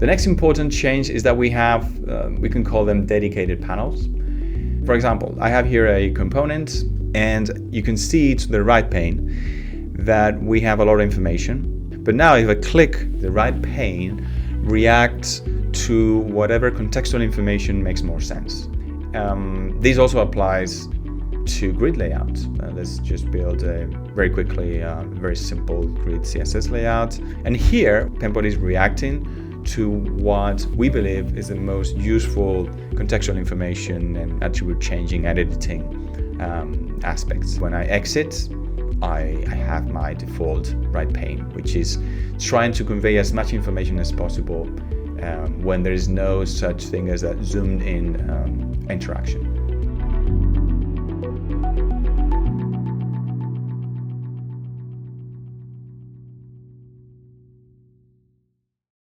The next important change is that we have, we can call them dedicated panels. For example, I have here a component, and you can see to the right pane that we have a lot of information. But now if I click the right pane, reacts to whatever contextual information makes more sense. This also applies to grid layout. Let's just build very quickly a very simple grid CSS layout. And here, Penpot is reacting to what we believe is the most useful contextual information and attribute changing and editing aspects. When I exit, I have my default right pane, which is trying to convey as much information as possible when there is no such thing as a zoomed in interaction.